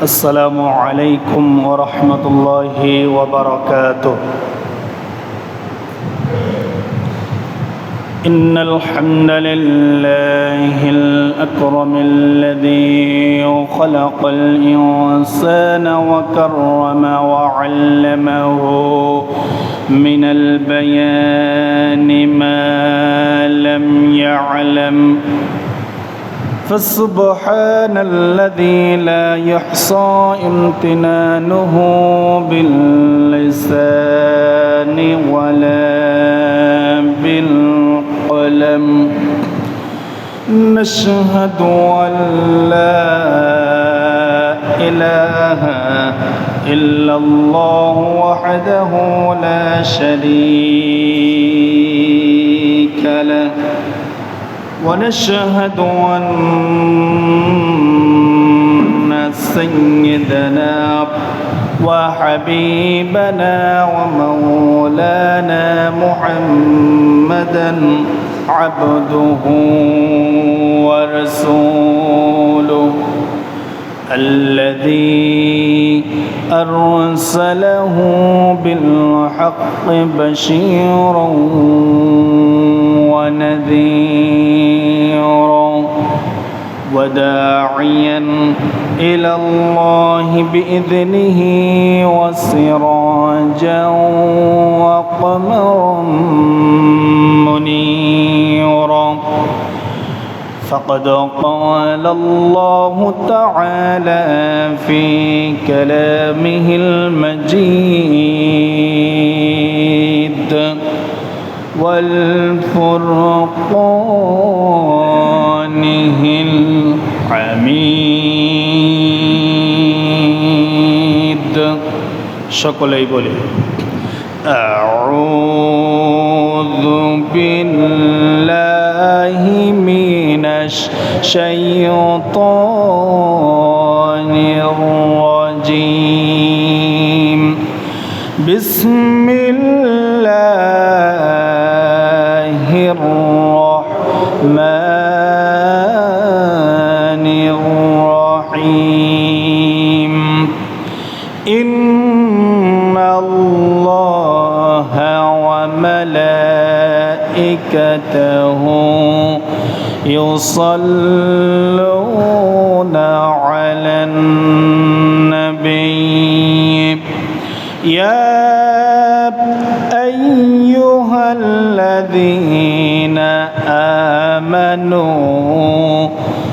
السلام عليكم ورحمة الله وبركاته. إن الحمد لله الأكرم الذي خلق الإنسان وكرم وعلمه من البيان ما لم يعلم، فسبحان الذي لا يحصى امتنانه باللسان ولا بالقلم. نشهد أن لا إله إلا الله وحده لا شريك له، ونشهد أن سيدنا وحبيبنا ومولانا محمدا عبده ورسوله الذي أرسله بالحق بشيرا ونذيرا وداعيا إلى الله بإذنه وسراجا وقمرا منيرا. فقد قال الله تعالى في كلامه المجيد والفرقانه الحميد. সকলেই বলি أعوذ بالله من الشيطان الرجيم. بسم الله الرحمن الرحيم. إن الله وملائكته يصلون على النبي يا أيها الذين آمنوا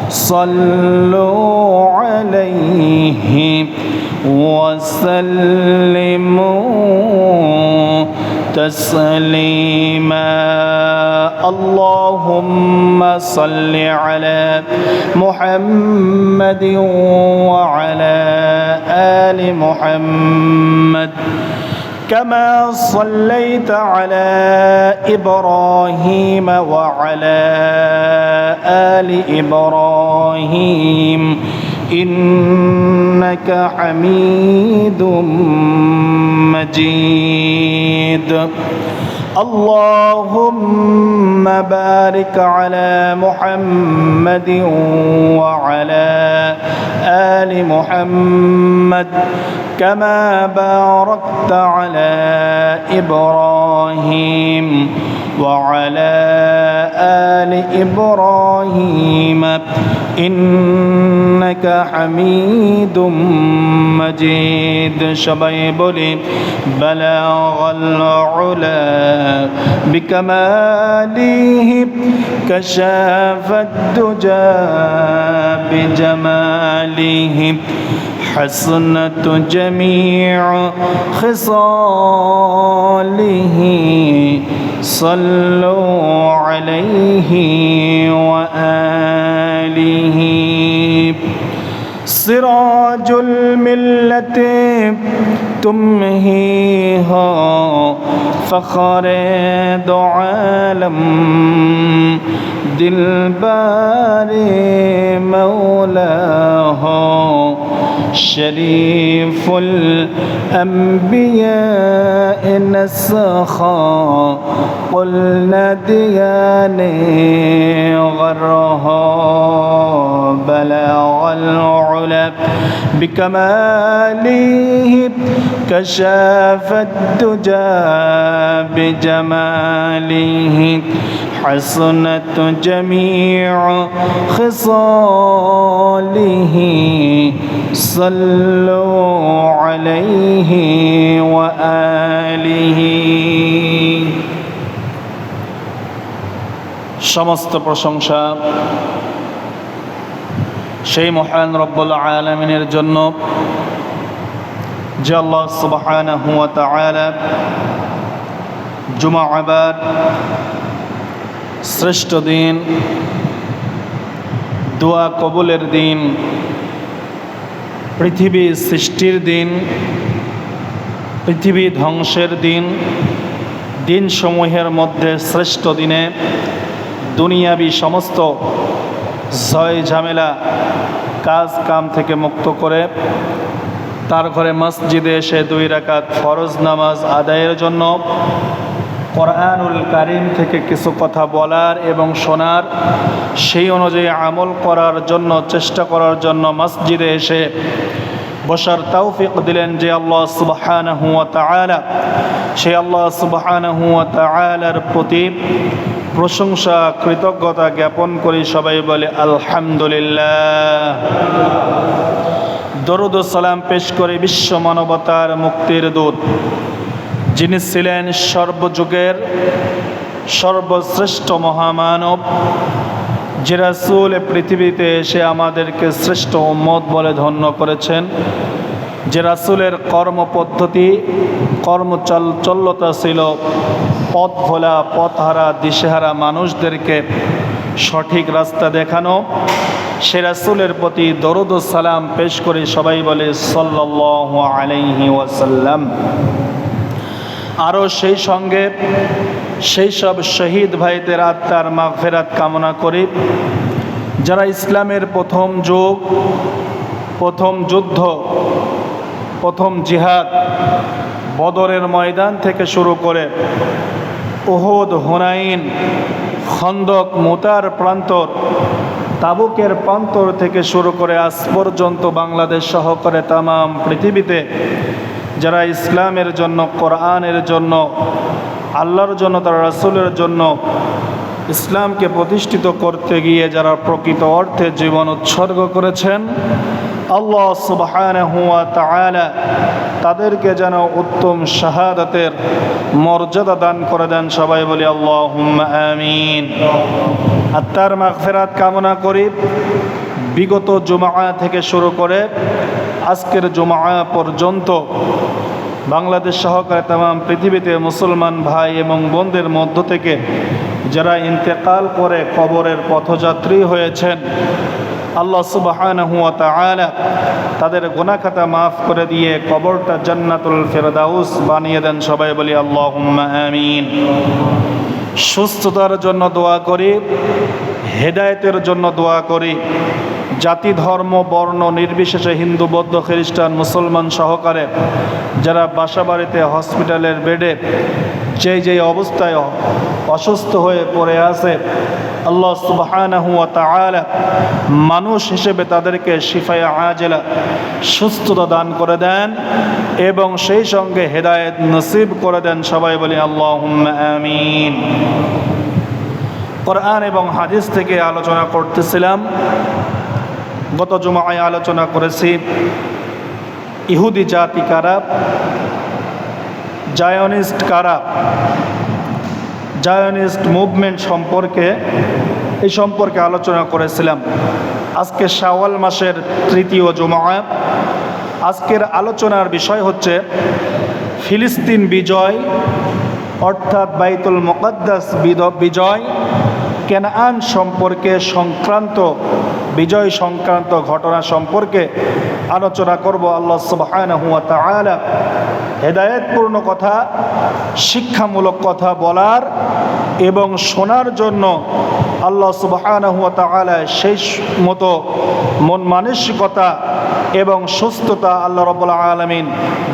صلوا عليه وسلموا تسليما. اللهم صل على محمد وعلى آل محمد كما صليت على إبراهيم وعلى آل إبراهيم إنك حميد مجيد. اللهم بارك على محمد وعلى آل محمد كما باركت على إبراهيم وعلى آل إبراهيم إنك حميد مجيد. সবাই বলি بلغ العلا بكماله كشاف الدجى بجماله حسنة جميع خصاله صلوا عليه وآله. سراج الملة تمهيها فخر دو عالم دلبار مولاها شريف الأنبياء نسخا قلنا دياني غرها بلاغ العلا بكماله كشاف الدجى بجماله حسنت جميع خصاله صلوا عليه وآله সমস্ত প্রশংসা সেই মহান রব্বুল আলামিনের জন্য যে আল্লাহ সুবহানাহু ওয়া তাআলা জুমাআবার শ্রেষ্ঠ দিন, দোয়া কবুলের দিন, পৃথিবী সৃষ্টির দিন, পৃথিবী ধ্বংসের দিন, দিনসমূহের মধ্যে শ্রেষ্ঠ দিনে দুনিয়াবি সমস্ত ঝয় ঝামেলা কাজ কাম থেকে মুক্ত করে তার ঘরে মসজিদে এসে 2 রাকাত ফরজ নামাজ আদায়ের জন্য কোরআনুল কারীম থেকে কিছু কথা বলার এবং শোনার, সেই অনুযায়ী আমল করার জন্য চেষ্টা করার জন্য মসজিদে এসে বসার তৌফিক দিলেন যে আল্লাহ সুবহানাহু ওয়া তাআলা। সেই আল্লাহ সুবহানাহু ওয়া তাআলার প্রতি প্রশংসা কৃতজ্ঞতা জ্ঞাপন করি, সবাই বলে আলহামদুলিল্লাহ। দরুদ ও সালাম পেশ করে বিশ্ব মানবতার মুক্তির দূত, যিনি ছিলেন সর্বযুগের সর্বশ্রেষ্ঠ মহামানব, যে রাসূল পৃথিবীতে এসে আমাদেরকে শ্রেষ্ঠ উম্মত বলে ধন্য করেছেন, যে রাসূলের কর্মপদ্ধতি কর্মচল্যতা ছিল পথ ভোলা পথহারা দিশেহারা মানুষদেরকে সঠিক রাস্তা দেখানো, সে রাসূলের প্রতি দরুদ ও সালাম পেশ করে সবাই বলে সাল্লাল্লাহু আলাইহি ওয়াসাল্লাম। আরও সেই সঙ্গে সেই সব শহীদ ভাইদের আত্মার মাগফিরাত কামনা করি, যারা ইসলামের প্রথম যুগ, প্রথম যুদ্ধ, প্রথম জিহাদ বদরের ময়দান থেকে শুরু করে উহুদ, হুনাইন, খন্দক, মুতার প্রান্তর, তাবুকের প্রান্তর থেকে শুরু করে আজ পর্যন্ত বাংলাদেশ সহকারে তামাম পৃথিবীতে যারা ইসলামের জন্য, কোরআনের জন্য, আল্লাহর জন্য, তার রাসূলের জন্য ইসলামকে প্রতিষ্ঠিত করতে গিয়ে যারা প্রকৃত অর্থে জীবন উৎসর্গ করেছেন, আল্লাহ সুবহানাহু ওয়া তাআলা তাদেরকে যেন উত্তম শাহাদাতের মর্যাদা দান করে দেন, সবাই বলি আল্লাহুম্মা আমিন। আত্মার মাগফিরাত কামনা করি। বিগত জুমআ থেকে শুরু করে আজকের জুমআ পর্যন্ত বাংলাদেশ সহকারে তামাম পৃথিবীতে মুসলমান ভাই এবং বোনদের মধ্য থেকে যারা ইন্তেকাল করে কবরের পথযাত্রী হয়েছেন, আল্লাহ সুবহানাহু ওয়া তাআলা তাদের গুনাহ খাতা মাফ করে দিয়ে কবরটা জান্নাতুল ফেরদাউস বানিয়ে দেন, সবাই বলি আল্লাহুম্মা আমিন। সুস্থতার জন্য দোয়া করি, হেদায়েতের জন্য দোয়া করি। জাতি, ধর্ম, বর্ণ নির্বিশেষে হিন্দু, বৌদ্ধ, খ্রিস্টান, মুসলমান সহকারে যারা বাসা বাড়িতে, হসপিটালের বেডে যেই অবস্থায় অসুস্থ হয়ে পড়ে আছে, আল্লাহ সুবহানাহু ওয়া তাআলা মানুষ হিসেবে তাদেরকে শিফায়ে আজেলা সুস্থতা দান করে দেন এবং সেই সঙ্গে হেদায়েত নসিব করে দেন, সবাই বলি আল্লাহুম্মা আমিন। কোরআন এবং হাদিস থেকে আলোচনা করতেছিলাম। গত জুমায় আলোচনা করেছি ইহুদি জাতি কারা, জায়নিস্ট কারা, জায়নিস্ট মুভমেন্ট সম্পর্কে, এই সম্পর্কে আলোচনা করেছিলাম। আজকে শাওয়াল মাসের 3য় জুমা। আজকের আলোচনার বিষয় হচ্ছে ফিলিস্তিন বিজয়, অর্থাৎ বাইতুল মুকাদ্দাস বিজয়, কেনান সম্পর্কে বিজয় সংক্রান্ত ঘটনা সম্পর্কে আলোচনা করব। আল্লাহ সুবহানাহু ওয়া তাআলা হেদায়েতপূর্ণ কথা, শিক্ষামূলক কথা বলার এবং শোনার জন্য আল্লাহ সুবহানাহু ওয়া তাআলা সেই মতো মন মানসিকতা এবং সুস্থতা আল্লাহ রাব্বুল আলামিন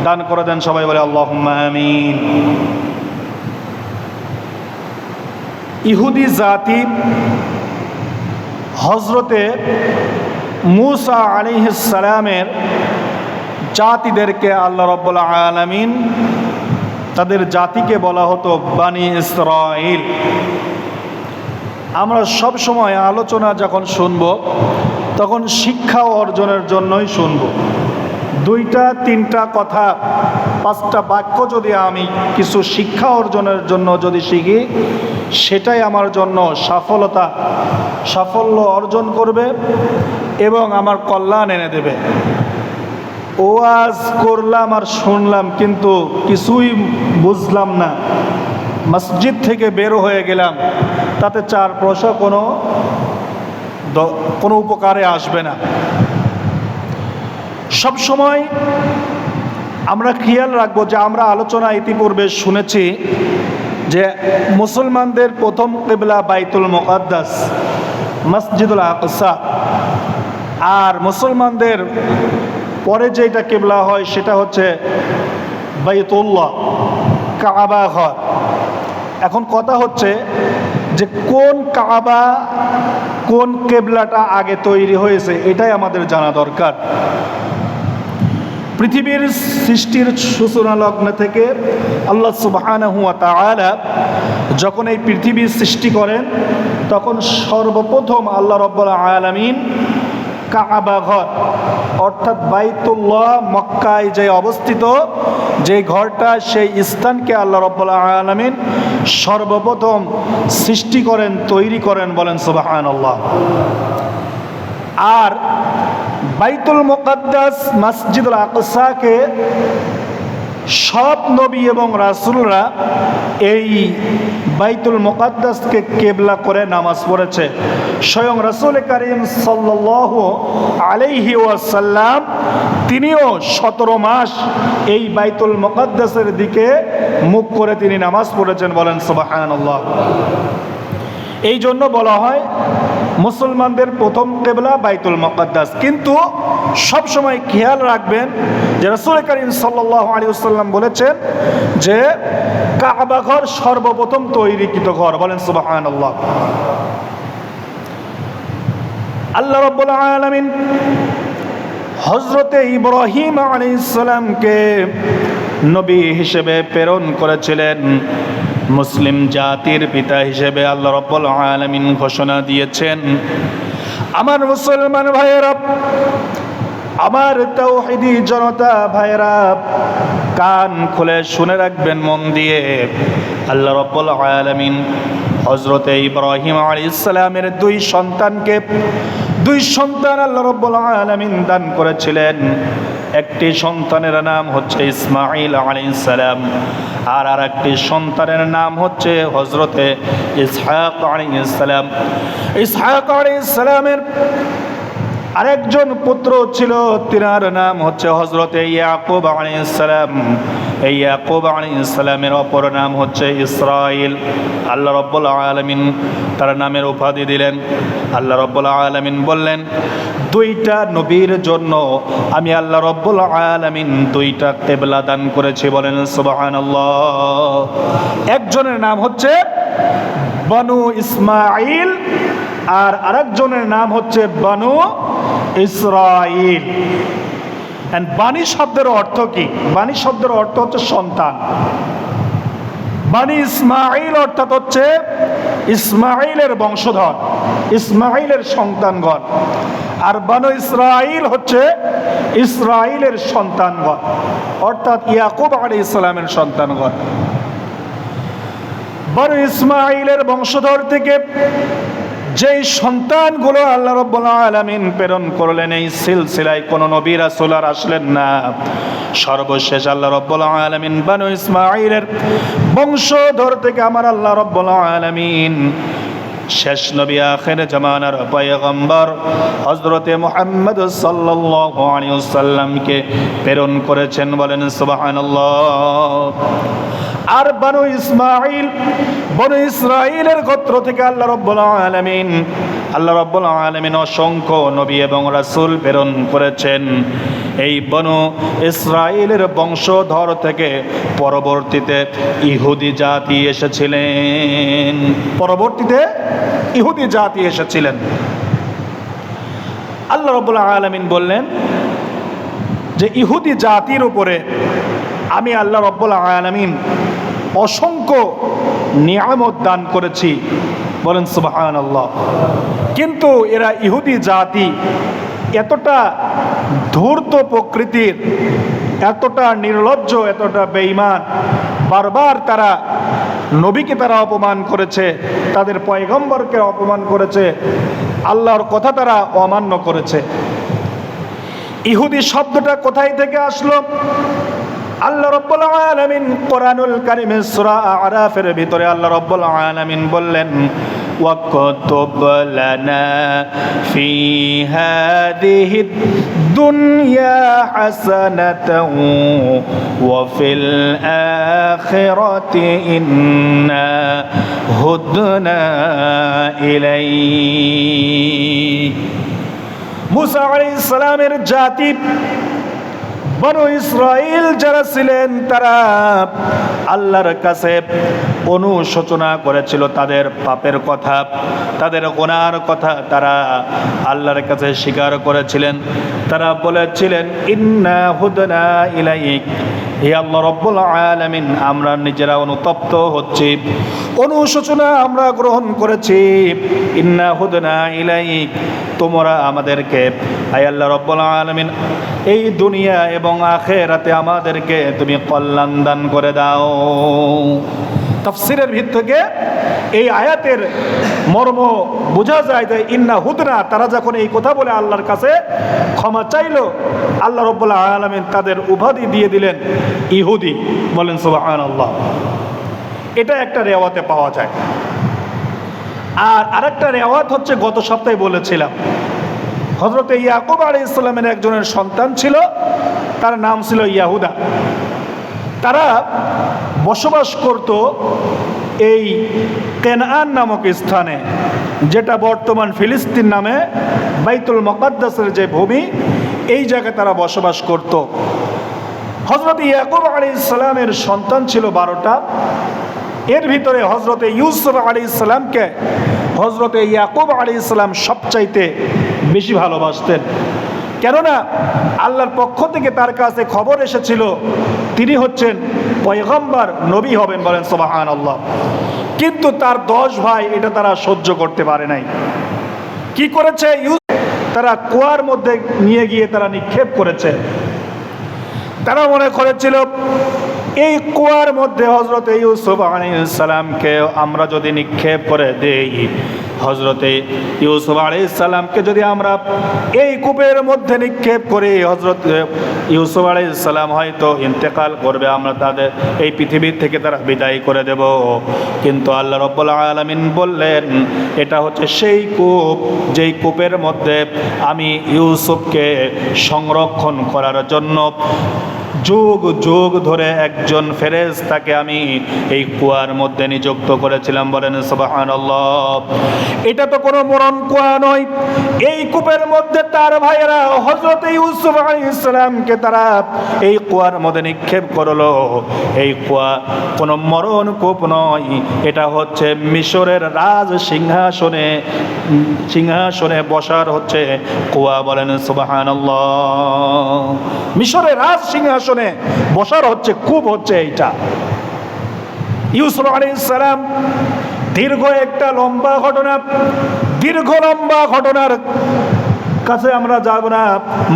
দান করে দেন। সবাই বলে আল্লাহুম্মা আমিন। ইহুদি জাতি হযরতে মূসা আলাইহিস সালামের জাতিদেরকে আল্লাহ রাব্বুল আলামিন তাদের জাতিকে বলা হতো বানি ইসরাইল। আমরা সব সময় আলোচনা যখন শুনব তখন শিক্ষা অর্জনের জন্যই শুনব। 2-3টা কথা 5টা বাক্য যদি আমি কিছু শিক্ষা অর্জনের জন্য যদি শিখি, সেটাই আমার জন্য সাফল্য অর্জন করবে এবং আমার কল্যাণ এনে দেবে। ওয়াজ করলাম আর শুনলাম কিন্তু কিছুই বুঝলাম না, মসজিদ থেকে বের হয়ে গেলাম, তাতে 4 পয়সা কোনো উপকারে আসবে না। সব সময় আমরা খেয়াল রাখবো যে আমরা আলোচনা ইতিপূর্বে শুনেছি যে মুসলমানদের প্রথম কিবলা বাইতুল মুকাদ্দাস মসজিদুল আকসা, আর মুসলমানদের পরে যেটা কিবলা হয় সেটা হচ্ছে বাইতুল্লাহ, কাবা ঘর। এখন কথা হচ্ছে যে কোন কাবা কোন কিবলাটা আগে তৈরি হয়েছে এটাই আমাদের জানা দরকার। পৃথিবীর সৃষ্টির সূচনা লগ্ন থেকে আল্লাহ সুবহানাহু ওয়া তাআলা যখন এই পৃথিবীর সৃষ্টি করেন তখন সর্বপ্রথম আল্লাহ রাব্বুল আলামিন কাবা ঘর অর্থাৎ বাইতুল্লাহ মক্কায় যে অবস্থিত যে ঘরটা, সেই স্থানকে আল্লাহ রাব্বুল আলামিন সর্বপ্রথম সৃষ্টি করেন, তৈরি করেন, বলেন সুবহানাল্লাহ। আর বাইতুল মুকাদ্দাস মসজিদুল আকসাকে সব নবী এবং রাসূলরা এই বাইতুল মুকাদ্দাসকে কিবলা করে নামাজ পড়েছে। স্বয়ং রাসূল করিম সাল্লাল্লাহু আলাইহি ওয়াসাল্লাম তিনিও 17 মাস এই বাইতুল মুকাদ্দাসের দিকে মুখ করে তিনি নামাজ পড়েছেন, বলেন সুবহানাল্লাহ। এই জন্য বলা হয় মুসলমানদের প্রথম কিবলা বাইতুল মুকাদ্দাস। কিন্তু সব সময় খেয়াল রাখবেন যে রাসূল করিম সাল্লাল্লাহু আলাইহি ওয়াসাল্লাম বলেছেন যে কাবা ঘর সর্বপ্রথম তৈরিকৃত ঘর, বলেন সুবহানাল্লাহ। আল্লাহ রাব্বুল আলামিন হযরতে ইব্রাহিম আলাইহিস সালামকে নবী হিসেবে প্রেরণ করেছিলেন, মুসলিম জাতির পিতা হিসেবে আল্লাহ রাব্বুল আলামিন ঘোষণা দিয়েছেন। আমার মুসলমান ভাইয়েরা, আমার তাওহীদি জনতা ভাইয়েরা, কান খুলে শুনে রাখবেন মন দিয়ে। আল্লাহ রাব্বুল আলামিন হযরতে ইব্রাহিম আলাইহিস সালামের 2 সন্তান আল্লাহ রাব্বুল আলামিন দান করেছিলেন। একটি সন্তানের নাম হচ্ছে ইসমাঈল আলাইহিস সালাম, আর আরেকটি সন্তানের নাম হচ্ছে হযরতে ইসহাক আলাইহিস সালাম। ইসহাক আলাইহিস সালামের আরেকজন পুত্র ছিল, তিনার নাম হচ্ছে হযরতে ইয়াকুব আলাইহিস সালাম। এই ইয়াকুব আলাইহিস সালামের অপর নাম হচ্ছে ইসরাইল। আল্লাহ রাব্বুল আলামিন তার নামের উপাধি দিলেন। আল্লাহ রাব্বুল আলামিন বললেন, 2টা নবীর জন্য আমি আল্লাহ রাব্বুল আলামিন 2টা কিবলা দান করেছি, বলেন সুবহানাল্লাহ। একজনের নাম হচ্ছে বনু ইসমাঈল আর আরেকজনের নাম হচ্ছে বনু ইসরাইল। বানি শব্দের অর্থ কি? বানি শব্দের অর্থ হচ্ছে সন্তান। বানি ইসমাঈল অর্থাৎ হচ্ছে ইসমাঈলের বংশধর, ইসমাঈলের সন্তানগণ। আর বনু ইসরাইল হচ্ছে ইসরাইলের সন্তানগণ, অর্থাৎ ইয়াকুব আলাইহিস সালামের সন্তানগণ। বনু ইসমাঈলের বংশধর থেকে যেই সন্তানগুলো আল্লাহ রাব্বুল আলামিন প্রেরণ করলেন, এই সিলসিলায় কোনো নবী রাসূল আর আসলেন না। সর্বশেষ আল্লাহ রাব্বুল আলামিন বনু ইসমাঈলের বংশধর থেকে আমার আল্লাহ রাব্বুল আলামিন শেষ নবী আখির জামানার পয়গম্বর হযরতে মুহাম্মদ সাল্লাল্লাহু আলাইহি ওয়াসাল্লামকে প্রেরণ করেছেন, বলেন সুবহানাল্লাহ। আর বনু ইসরাঈলের গোত্র থেকে আল্লাহ রাব্বুল আলামিন অসংখ্য নবী এবং রাসূল প্রেরণ করেছেন। এই বনু ইসরাঈলের বংশধর থেকে পরবর্তীতে ইহুদি জাতি এসেছিলেন। আল্লাহ রাব্বুল আলামিন বললেন যে ইহুদি জাতির উপরে আমি আল্লাহ রাব্বুল আলামিন অসংখ্য নিয়ামত দান করেছি, বলেন সুবহানাল্লাহ। কিন্তু এরা ইহুদি জাতি এতটা ধূর্ত প্রকৃতির, এতটা নির্লজ্জ, এতটা বেঈমান, বারবার তারা নবীকে তারা অপমান করেছে, তাদের পয়গম্বরকে অপমান করেছে, আল্লাহর কথা তারা অমান্য করেছে। ইহুদি শব্দটা কোথায় থেকে আসলো? আল্লাহ রাব্বুল আলামিন কোরআনুল কারীমের সূরা আরাফের ভিতরে আল্লাহ রাব্বুল আলামিন বললেন, ওয়াকতুব লানা ফি হাদিহিদ দুনিয়া হাসানাতাও ওয়া ফিল আখিরাতি ইন্না হুদনা ইলাইহি। মুসা আলাইহিস সালামের জাতি বনু ইসরাঈল যারা ছিলেন তারা আল্লাহর কাছে অনুশোচনা করেছিল, তাদের পাপের কথা, তাদের গুনার কথা তারা আল্লাহর কাছে স্বীকার করেছিলেন। তারা বলেছিলেন, ইন্না হুদনা ইলাইক, হে আল্লাহ রাব্বুল আলামিন, আমরা নিজেরা অনুতপ্ত হচ্ছি, অনুশোচনা আমরা গ্রহণ করেছি। ইন্না হুদনা ইলাইক, তোমরা আমাদেরকে, হে আল্লাহ রাব্বুল আলামিন, এই দুনিয়া এবং আখিরাতে আমাদেরকে তুমি কল্যাণ দান করে দাও। তাফসীরের ভিতর থেকে এই আয়াতের মর্ম বোঝা যায় যে ইন্না হুদনা, তারা যখন এই কথা বলে আল্লাহর কাছে ক্ষমা চাইল, আল্লাহ রাব্বুল আলামিন তাদের উপাধি দিয়ে দিলেন ইহুদি, বলেন সুবহানাল্লাহ। এটা একটা রেওয়াতে পাওয়া যায়। আর আরেকটা রেওয়াত হচ্ছে, গত সপ্তাহে বলেছিলাম, হযরতে ইয়াকুব আলাইহিস সালামের একজনের সন্তান ছিল, তার নাম ছিল ইয়াহুদা। তারা বসবাস করত এই কেনআন নামক স্থানে, যেটা বর্তমান ফিলিস্তিন নামে বাইতুল মুকাদ্দাসের যে ভূমি, এই জায়গায় তারা বসবাস করত। হযরত ইয়াকুব আলাইহিস সালামের সন্তান ছিল 12টা। এর ভিতরে হযরতে ইউসুফ আলাইহিস সালামকে হযরতে ইয়াকুব আলাইহিস সালাম সবচাইতে বেশি ভালোবাসতেন। কেননা আল্লাহর পক্ষ থেকে তার কাছে খবর এসেছিল তিনি হচ্ছেন পয়গম্বর, নবী হবেন, বলেন সুবহানাল্লাহ। কিন্তু তার 10 ভাই এটা তারা সহ্য করতে পারে নাই। কি করেছে? তারা কুয়ার মধ্যে নিয়ে গিয়ে তারা নিক্ষেপ করেছে। তারা মনে করেছিল এই কুয়ার মধ্যে হযরতে ইউসুফ আলাইহিস সালামকে আমরা যদি নিক্ষেপ করে দেই, হযরতে ইউসুফ আলাইহিস সালামকে যদি আমরা এই কূপের মধ্যে নিক্ষেপ করি, হযরত ইউসুফ আলাইহিস সালাম হয়তো ইন্তেকাল করবে, আমরা তাদের এই পৃথিবীর থেকে তারা বিদায় করে দেব। কিন্তু আল্লাহ রাব্বুল আলামিন বললেন, এটা হচ্ছে সেই কূপ যেই কূপের মধ্যে আমি ইউসুফকে সংরক্ষণ করার জন্য যুগ যুগ ধরে একজন ফেরেশতাকে আমি এই কুয়ার মধ্যে নিযুক্ত করেছিলাম, বলেন সুবহানাল্লাহ। এটা তো কোনো মরণ কুয়া নয়। এই কূপের মধ্যে তার ভাইয়েরা হযরত ইউসুফ আলাইহিস সালামকে তারা এই কুয়ার মধ্যে নিক্ষেপ করলো। এই কুয়া কোনো মরণ কূপ নয়, এটা হচ্ছে মিশরের রাজ সিংহাসনে বসার হচ্ছে কুয়া, বলেন সুবহানাল্লাহ। মিশরের রাজ সিংহাসনে বসার হচ্ছে কূপ হচ্ছে এইটা। ইউসুফ আলাইহিস সালাম দীর্ঘ লম্বা ঘটনার কাছে আমরা যাব না,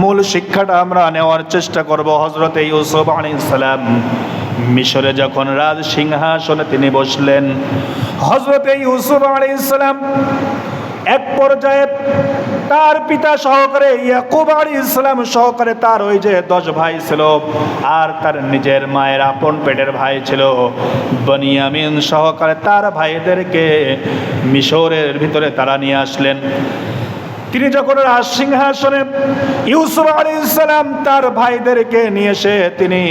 মূল শিক্ষাটা আমরা নেওয়ার চেষ্টা করব। হযরতে ইউসুফ আলাইহিস সালাম মিশরে যখন রাজ সিংহাসনে তিনি বসলেন, হযরতে ইউসুফ আলাইহিস সালাম এক পর্যায়ে তার পিতা সহকারে ইয়াকুব আলাইহিস সালাম সহকারে তার ওই যে 10 ভাই ছিল, আর তার নিজের মায়ের আপন পেটের ভাই ছিল বনিয়ামিন সহকারে তার ভাইদেরকে মিশরের ভিতরে তারা নিয়ে আসলেন। তিনি যখন রাজসিংহাসনে ইউসুফ আলাইহিস সালাম তার ভাইদেরকে নিয়ে এসে তিনি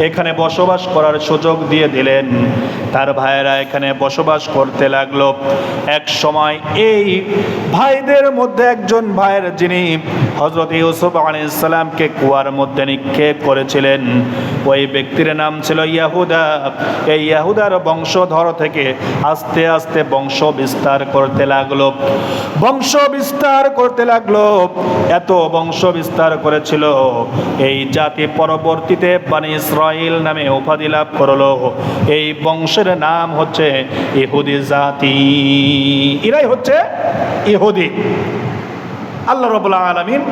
এখানে বসবাস করার সুযোগ দিয়ে দিলেন। তার ভাইয়েরা এখানে বসবাস করতে লাগলো। এক সময় এই ভাইদের মধ্যে একজন ভাইয়ের, যিনি হযরত ইউসুফ আলাইহিস সালামকে কুয়ার মধ্যে নিক্ষেপ করেছিলেন, ওই ব্যক্তির নাম ছিল ইয়াহুদা। এই ইয়াহুদার বংশধর থেকে আস্তে আস্তে বংশ বিস্তার করতে লাগলো, বংশ বিস্তার করতে লাগলো। এত বংশ বিস্তার করেছিল এই জাতি পরবর্তীতে বনি ইসরাইল নামে উপাধি লাভ করলো। এই বংশের নাম হচ্ছে ইহুদি জাতি। এরাই হচ্ছে ইহুদি। আল্লাহ রাব্বুল আলামিন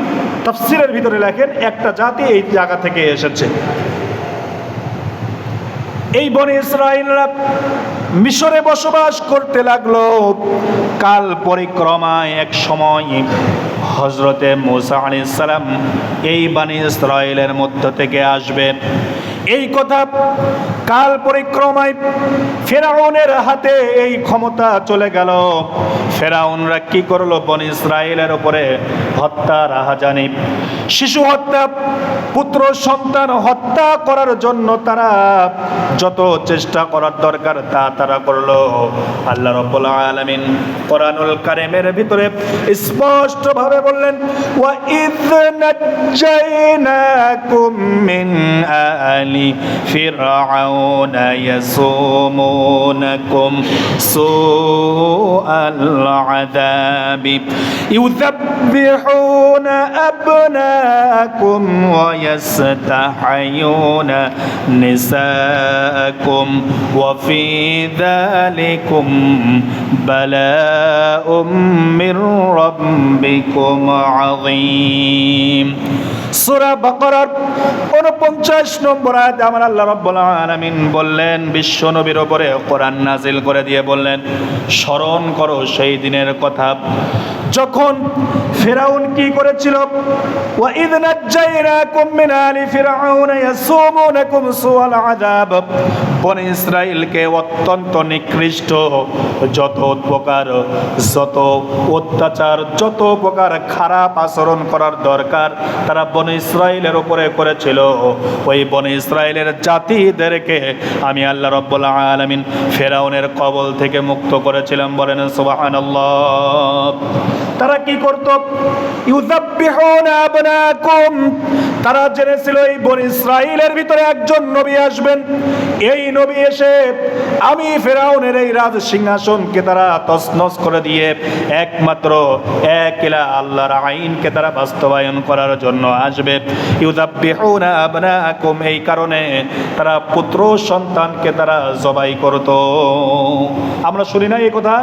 তাফসীরের ভিতরে লেখেন একটা জাতি এই জায়গা থেকে এসেছে। এই বনি ইসরাইলরা মিশরে বসবাস করতে লাগলো। কাল পরিক্রমায় এক সময় হযরতে মূসা আলাইহিস সালাম এই বনি ইসরাইলের মধ্য থেকে আসবেন, এই কথা কাল পরিক্রমায় ফেরাউনের হাতে এই ক্ষমতা চলে গেল। ফেরাউনরা কি করলো? বনি ইসরাইলের উপরে হত্যা, রাহাজানি, শিশু হত্যা, পুত্র সন্তান হত্যা করার জন্য তারা যত চেষ্টা করার দরকার তা তারা করলো। আল্লাহ রাব্বুল আলামিন কোরআনুল কারীমের ভিতরে স্পষ্ট ভাবে বললেন, ওয়া ইয নাজ্জাইনাকুম মিন আলি ফিরআউনা ইয়াসুমুনাকুম সুআল আযাবি ইউযাব্বিহুনা আবনাকুম ওয়া ইয়াস্তাহয়ুনা নিসাকুম ওয়া ফি যালিকুম বালাউম মির রাব্বিকুম আযীম। সূরা বাকারার 49 নম্বর আয়াতে আমার আল্লাহ রাব্বুল আলামিন বললেন, বিশ্ব নবীর উপরে কোরআন নাজিল করে দিয়ে বললেন, স্মরণ করো সেই দিনের কথা যখন ফিরআউন কি করেছিল। ওয়া ইয নাজ্জাইনাকুম মিন আলি ফিরআউনা ইয়াসুমুনাকুম সুআল আযাব, বনি ইসরাইলকে অত্যন্ত নিকৃষ্ট যত প্রকার, যত অত্যাচার, যত প্রকার খারাপ আচরণ করার দরকার তারা বনি ইসরাইলের উপরে করেছিল। ওই বনি ইসরাইলের জাতিদেরকে আমি আল্লাহ রাব্বুল আলামিন ফিরআউনের কবল থেকে মুক্ত করেছিলাম। বলেন সুবহানাল্লাহ। তারা কি করত? ইউযাব্বিহুনা আবনাকুম, তারা জেনেছিল এই বনি ইসরাইলের ভিতরে একজন নবী আসবেন। এই নবী এসে আমি ফিরআউনের এই রাজ সিংহাসনকে তারা তছনছ করে দিয়ে একমাত্র এক ইলাহ আল্লাহর আইনকে তারা বাস্তবায়ন করার জন্য আসবে। ইউযাব্বিহুনা আবনাকুম, এই কারণে তারা পুত্র সন্তানকে তারা জবাই করত। আমরা শুনি না এই কথা?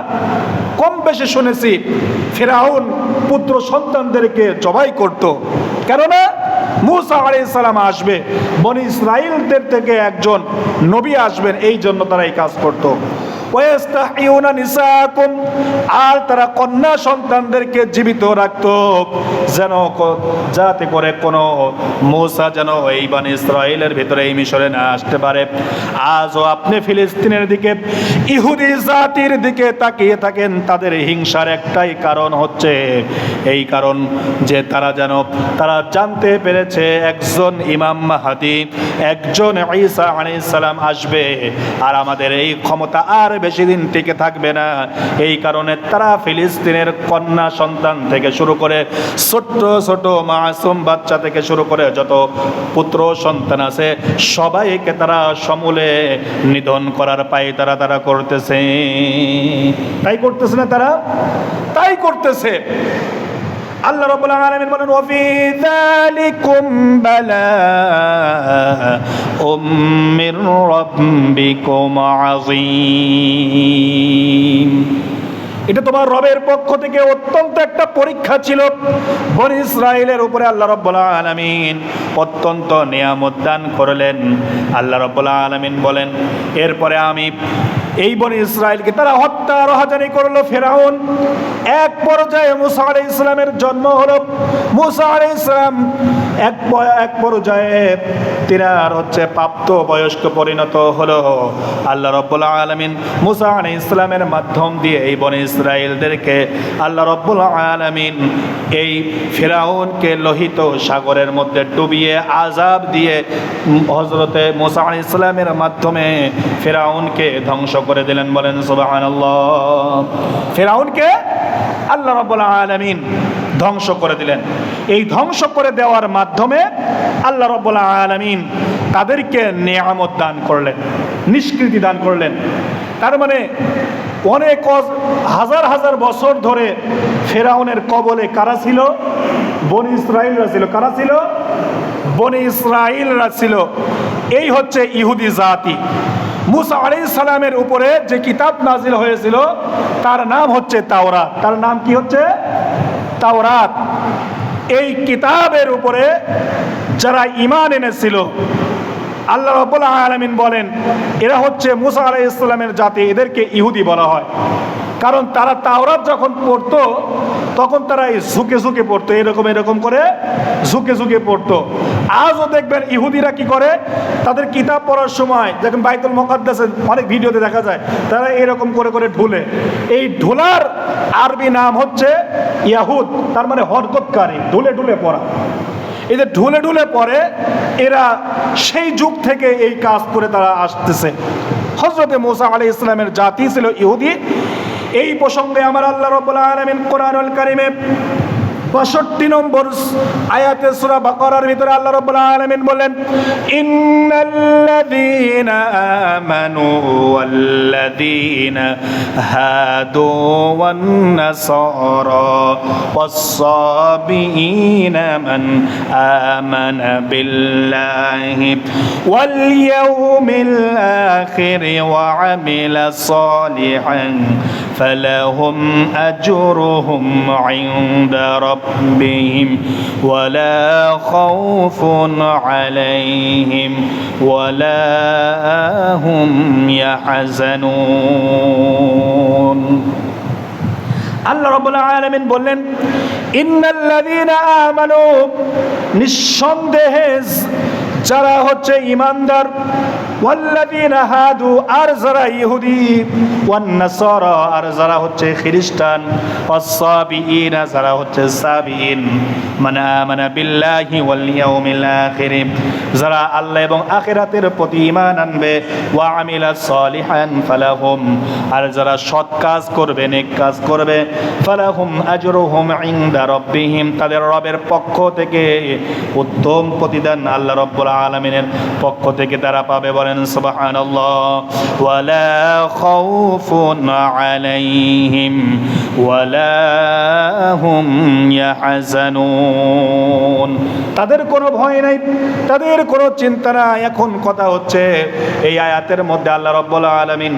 কম বেশি শুনেছি। ফিরআউন পুত্র সন্তানদেরকে জবাই করত, কেননা মূসা আলাইহিস সালাম আসবে, বনি ইসরাইলদের থেকে একজন নবী আসবেন, এই জন্য তারা এই কাজ করত। ওয়াস্তাহিউনা নিসাকুম, আর তারা কন্যা সন্তানদেরকে জীবিত রাখত, যেন যাতে করে কোনো মূসা যেন এই বনি ইসরাইলের ভিতরে এই মিশরে না আসতে পারে। আজও আপনি ফিলিস্তিনের দিকে, ইহুদি জাতির দিকে তাকিয়ে থাকেন, তাদের হিংসার একটাই কারণ হচ্ছে এই কারণ যে তারা জানতে পেরেছে একজন ইমাম মাহদী, একজন ঈসা আলাইহিস সালাম আসবে, আর আমাদের এই ক্ষমতা আর বেশি দিন টিকে থাকবে না। এই কারণে তারা ফিলিস্তিনের কন্যা সন্তান থেকে শুরু করে ছোট্ট ছোট মাসুম বাচ্চা থেকে শুরু করে যত পুত্র সন্তান আছে সবাইকে তারা সমূলে নিধন করার পায় তারা করতেছে। তাই করতেছে না? তাই করতেছে। আল্লাহ রাব্বুল আলামিন বলেন, ওয়া ফি যালিকুম বালাউম মির রাব্বিকুম আযীম। এটা তোমার রবের পক্ষ থেকে অত্যন্ত একটা পরীক্ষা ছিল বনি ইসরাইলের উপরে। আল্লাহ রাব্বুল আলামিন অত্যন্ত নিয়ামত দান করলেন। আল্লাহ রাব্বুল আলামিন বলেন, এরপরে আমি এই বনি ইসরায়েলকে তারা হত্যা রাহাজানি করলো ফেরাউন। এক পর্যায়ে মুসা আলাইহিস সালামের জন্ম হলো। মুসা আলাইহিস সালাম এক পর্যায়ে তিনার প্রাপ্ত বয়স্ক পরিণত হলো। আল্লাহ রাব্বুল আলামিন মুসা আলাইহিস সালামের মাধ্যম দিয়ে এই বনি ইসরায়েলদেরকে আল্লাহ রাব্বুল আলামিন এই ফিরাউনকে লোহিত সাগরের মধ্যে ডুবিয়ে আযাব দিয়ে হযরতে মুসা আলাইহিস সালামের মাধ্যমে ফিরাউনকে ধ্বংস করে দিলেন। বলেন সুবহানাল্লাহ। ফিরাউনকে আল্লাহ রাব্বুল আলামিন ধ্বংস করে দিলেন। এই ধ্বংস করে দেওয়ার মাধ্যমে আল্লাহ রাব্বুল আলামিন তাদেরকে নিয়ামত দান করলেন, নিষ্কৃতি দান করলেন। তার মানে অনেক হাজার হাজার বছর ধরে ফেরাউনের কবলে কারা ছিল? বনি ইসরাইলরা ছিল। কারা ছিল? বনি ইসরাইলরা ছিল। এই হচ্ছে ইহুদি জাতি। মুসা আলাইহিস সালামের উপরে যে কিতাব নাজিল হয়েছিল তার নাম হচ্ছে তাওরাত। তার নাম কি হচ্ছে? তাওরাত। এই কিতাবের উপরে যারা ঈমান এনেছিল, আল্লাহ রাব্বুল আলামিন বলেন এরা হচ্ছে মুসা আলাইহিস সালামের জাতি, এদেরকে ইহুদি বলা হয়। কারণ তারা তাওরাত যখন পড়তো তখন তারা এই ঝুঁকে ঝুঁকে পড়তো, এরকম করে ঝুঁকে ঝুঁকে পড়তো। আজও দেখবেন ইহুদিরা কি করে, তাদের কিতাব পড়ার সময় যখন বাইতুল মুকাদ্দাসে অনেক ভিডিওতে দেখা যায় তারা এরকম করে করে ঢুলে। এই ঢুলার আরবি নাম হচ্ছে ইয়াহুদ, তার মানে হরকতকারী, ঢুলে ঢুলে পড়া। এই যে ঢুলে ঢুলে পড়ে, এরা সেই যুগ থেকে এই কাজ করে তারা আসতেছে। হযরতে মুসা আলাইহিস সালামের জাতি ছিল ইহুদি। এই প্রসঙ্গে আমার আল্লাহ রাব্বুল আলামিন কোরআনুল কারীমে ৬২ নম্বর আয়াতে সূরা বাকারার ভিতরে আল্লাহ রাব্বুল আলামিন বলেন, ইন্নাল্লাযীনা আমানু ওয়াল্লাযীনা হাদু ওয়ান নাসারা ওয়াস-সাবিঈনা মান আমানা বিল্লাহি ওয়াল ইয়াউমিল আখির ওয়া আমিলা সালিহান ফালাহুম আজরুহুম ইনদা ربهم ولا خوف عليهم ولا هم يحزنون। আল্লাহ রাব্বুল আলামিন বললেন, ইন্নাল্লাযীনা আমানু, নিঃসন্দেহে যারা হচ্ছে ঈমানদার, ওয়াল্লাযীনা হাদু, আর যারা ইহুদি, ওয়ান নাসারা, আর যারা হচ্ছে খ্রিস্টান, ওয়াস-সাবিঈনা, যারা হচ্ছে সাবিঈন, মান আমানা বিল্লাহি ওয়াল ইয়াউমিল আখির, যারা আল্লাহ এবং আখিরাতের প্রতি ঈমান আনবে, ওয়া আমিলা সালিহান ফালাহুম, আর যারা সৎ কাজ করবে, নেক কাজ করবে, ফালাহুম আজরুহুম ইনদা রাব্বিহিম, তাদের রবের পক্ষ থেকে উত্তম প্রতিদান আল্লাহ রাব্বুল আলামিনের পক্ষ থেকে তারা পাবে। বলেন সুবহানাল্লাহ। ওয়ালা খাউফুন আলাইহিম ওয়ালা হুম ইয়াহজানুন, তাদের কোনো ভয় নাই, তাদের কোনো চিন্তা নাই। এখন কথা হচ্ছে এই আয়াতের মধ্যে আল্লাহ রাব্বুল আলামিন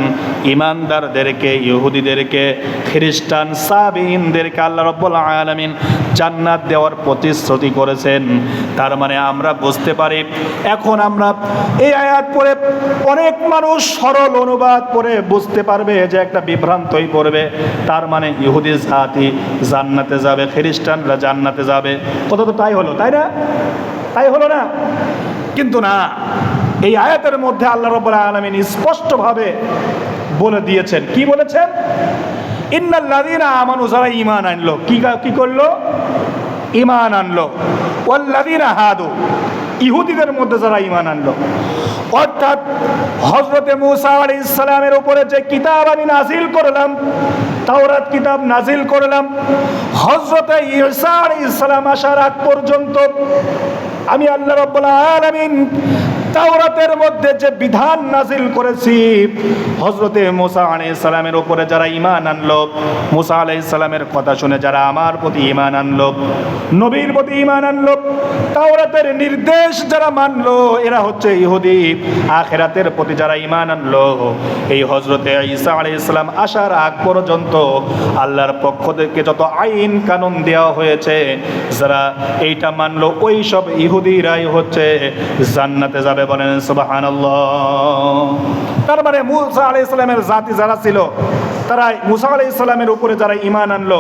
ঈমানদারদেরকে, ইহুদিদেরকে, খ্রিস্টান, সাবিঈনদেরকে আল্লাহ রাব্বুল আলামিন জান্নাত দেওয়ার প্রতিশ্রুতি করেছেন। তার মানে আমরা বুঝতে পারি, এখন আমরা এই আয়াত পড়ে অনেক মানুষ সরল অনুবাদ পড়ে বুঝতে পারবে যে একটা বিভ্রান্তই পড়বে। তার মানে ইহুদি জাতি জান্নাতে যাবে, খ্রিস্টানরা জান্নাতে যাবে। কথা তো তাই হলো, তাই না? তাই হলো না? কিন্তু না, এই আয়াতের মধ্যে আল্লাহ রাব্বুল আলামিন স্পষ্টভাবে বলে দিয়েছেন। কি বলেছেন? ইন্নাল্লাযীনা আমানু, যারা ঈমান আনলো। কি করলো? ঈমান আনলো। ওয়াল্লাযীনা হাদু, ইহুদিদের মধ্যে যারা ঈমান আনলো, অর্থাৎ হযরতে মুসা আলাইহিস সালামের উপরে যে কিতাব আমি নাজিল করলাম, তাওরাত কিতাব নাজিল করলাম, হযরতে ঈসা আলাইহিস সালাম আসার আগ পর্যন্ত আমি আল্লাহ রাব্বুল আলামিন তাওরাতের মধ্যে যে বিধান নাজিল করেছি, হযরতে মুসা আলাইহিস সালামের উপরে যারা ঈমান আনলো, মুসা আলাইহিস সালামের কথা শুনে যারা আমার প্রতি ঈমান আনলো, নবীর প্রতি ঈমান আনলো, তাওরাতের নির্দেশ যারা মানলো, এরা হচ্ছে ইহুদি। আখিরাতের প্রতি যারা ঈমান আনলো, এই হযরতে ঈসা আলাইহিস সালাম আসার আগ পর্যন্ত আল্লাহর পক্ষ থেকে যত আইন কানুন দেওয়া হয়েছে, যারা এইটা মানলো, ওই সব ইহুদিরাই হচ্ছে জান্নাতে যাবে। বলেন সুবহানাল্লাহ। তার মানে মুসা আলাইহিস সালামের জাতি যারা ছিল, তারা মুসা আলাইহিস সালামের উপরে যারা ঈমান আনলো,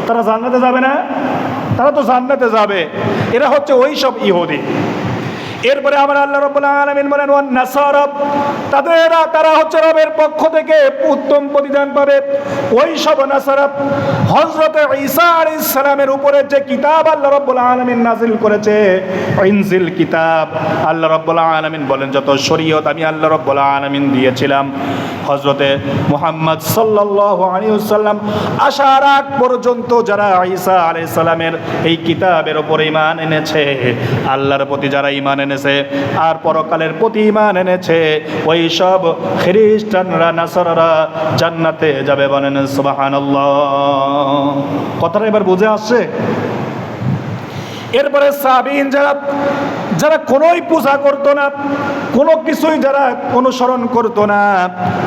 তারা জান্নাতে যাবে না? তারা তো জান্নাতে যাবে। এরা হচ্ছে ওই সব ইহুদি। এরপরে আমার আল্লাহ রাব্বুল আলামিন বলেন ওয়ান নাসারা, তারা হচ্ছে রবের পক্ষ থেকে উত্তম প্রতিদান পাবে। ওই সব নাসারা হযরত ঈসা আলাইহিস সালামের উপরে যে কিতাব আল্লাহ রাব্বুল আলামিন নাযিল করেছে, ইনজিল কিতাব, আল্লাহ রাব্বুল আলামিন বলেন যত শরীয়ত আমি আল্লাহ রাব্বুল আলামিন দিয়েছিলাম হযরতে মুহাম্মদ সাল্লাল্লাহু আলাইহি ওয়াসাল্লাম আসার আগ পর্যন্ত যারা ঈসা আলাইহিস সালামের এই কিতাবের উপর ঈমান এনেছে, আল্লাহর প্রতি যারা ঈমান এনেছে আর পরকালের প্রতি ঈমান এনেছে, ওই সব খ্রিস্টানরা নাসারারা জান্নাতে যাবে। বলেন সুবহানাল্লাহ। কথাটা এবার বুঝে আসছে? এরপরে সাবিন যারা কোনোই পূজা করতো না, কোনো কিছুই যারা অনুসরণ করতো না,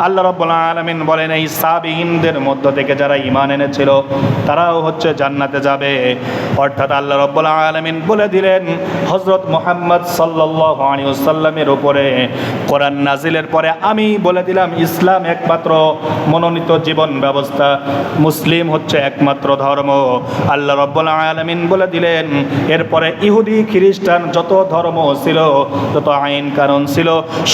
আল্লাহ রাব্বুল আলামিন বলেন এই সাবিনদের মধ্য থেকে যারা ঈমান এনেছিল তারাও হচ্ছে জান্নাতে যাবে। অর্থাৎ আল্লাহ রাব্বুল আলামিন বলে দিলেন হযরত মুহাম্মদ সাল্লাল্লাহু আলাইহি ওয়াসাল্লামের উপরে কোরআন নাজিলের পরে আমি বলে দিলাম ইসলাম একমাত্র মনোনীত জীবন ব্যবস্থা, মুসলিম হচ্ছে একমাত্র ধর্ম। আল্লাহ রাব্বুল আলামিন বলে দিলেন এরপরে ইহুদি খ্রিস্টান যত ধর্ম ছিল, যত আইন কানুন ছিল,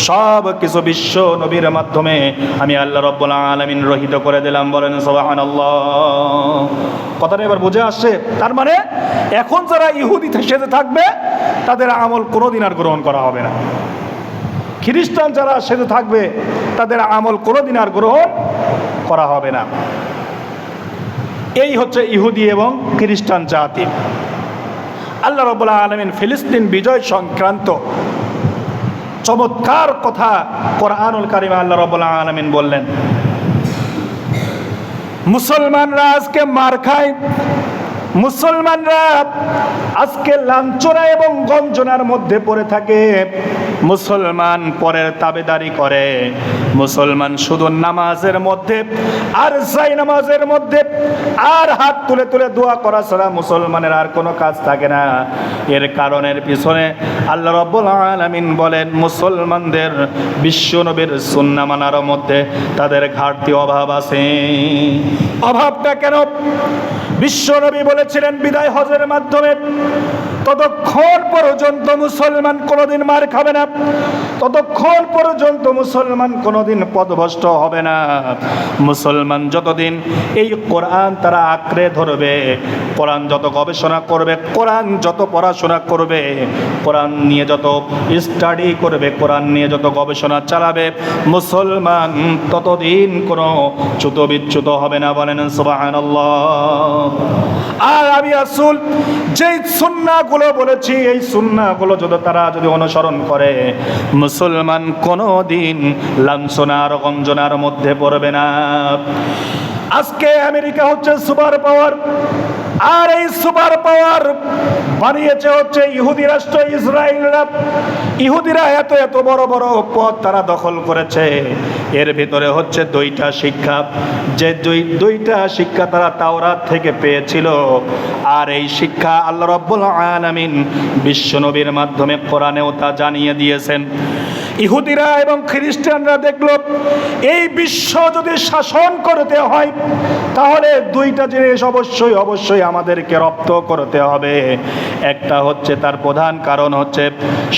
সব কিছু বিশ্ব নবীর মাধ্যমে আমি আল্লাহ রাব্বুল আলামিন রহিত করে দিলাম। বলেন সুবহানাল্লাহ। কথাটা এবার বুঝে আসছে? তার মানে এখন যারা ইহুদি সেজে থাকবে তাদের আমল কোনোদিন আর গ্রহণ করা হবে না। খ্রিস্টান যারা সেজে থাকবে তাদের আমল কোনোদিন আর গ্রহণ করা হবে না। এই হচ্ছে ইহুদি এবং খ্রিস্টান জাতি। আল্লাহ রাব্বুল আলামিন ফিলিস্তিন বিজয় সংক্রান্ত চমৎকার কথা কোরআনুল কারীমে আল্লাহ রাব্বুল আলামিন বললেন, মুসলমানরা আজকে মার খায়, মুসলমানরা আজকে লাঞ্ছনা এবং গঞ্জনার মধ্যে পড়ে থাকে, মুসলমান পরের তাবেদারি করে, মুসলমান শুধু নামাজের মধ্যে আর যাই নামাজের মধ্যে আর হাত তুলে তুলে দোয়া করা ছাড়া মুসলমানের আর কোনো কাজ থাকে না। এর কারণের পিছনে আল্লাহ রাব্বুল আলামিন বলেন মুসলমানদের বিশ্ব নবীর সুন্নাহ মানার মধ্যে তাদের ঘাটতি অভাব আছে। অভাবটা কেন? বিশ্ব নবী বলেছিলেন বিদায় হজের মাধ্যমে ততক্ষণ পর্যন্ত মুসলমান কোনোদিন মার খাবে না, ততক্ষণ পর্যন্ত মুসলমান কোনোদিন পথভ্রষ্ট হবে না। মুসলমান যতদিন এই কোরআন তারা আঁকড়ে ধরবে, কোরআন যত গবেষণা করবে, কোরআন যত পড়াশোনা করবে, কোরআন নিয়ে যত স্টাডি করবে, কোরআন নিয়ে যত গবেষণা চালাবে, মুসলমান ততদিন কোনো চ্যুত বিচ্যুত হবে না। বলেন সুবহানাল্লাহ। আর আমি রাসূল যেই সুন্নাহগুলো বলেছি এই সুন্নাহগুলো যদি অনুসরণ করে মুসলমান কোনোদিন লাঞ্ছনা আর গঞ্জনার মধ্যে পড়বে না। আজকে আমেরিকা হচ্ছে সুপার পাওয়ার, আর এই সুপার পাওয়ার বানিয়েছে হচ্ছে ইহুদি রাষ্ট্র ইসরায়েলরা। ইহুদিরা এত এত বড় বড় পদ তারা দখল করেছে। এর ভিতরে হচ্ছে দুইটা শিক্ষা, যে দুইটা শিক্ষা তারা তাওরাত থেকে পেয়েছিল, আর এই শিক্ষা আল্লাহ রাব্বুল আলামিন বিশ্বনবীর মাধ্যমে কোরআনেও তা জানিয়ে দিয়েছেন। ইহুদিরা এবং খ্রিস্টানরা দেখল এই বিশ্ব যদি শাসন করতে হয় তাহলে দুইটা জিনিস অবশ্যই আমাদেরকে রপ্ত করতে হবে। একটা হচ্ছে, তার প্রধান কারণ হচ্ছে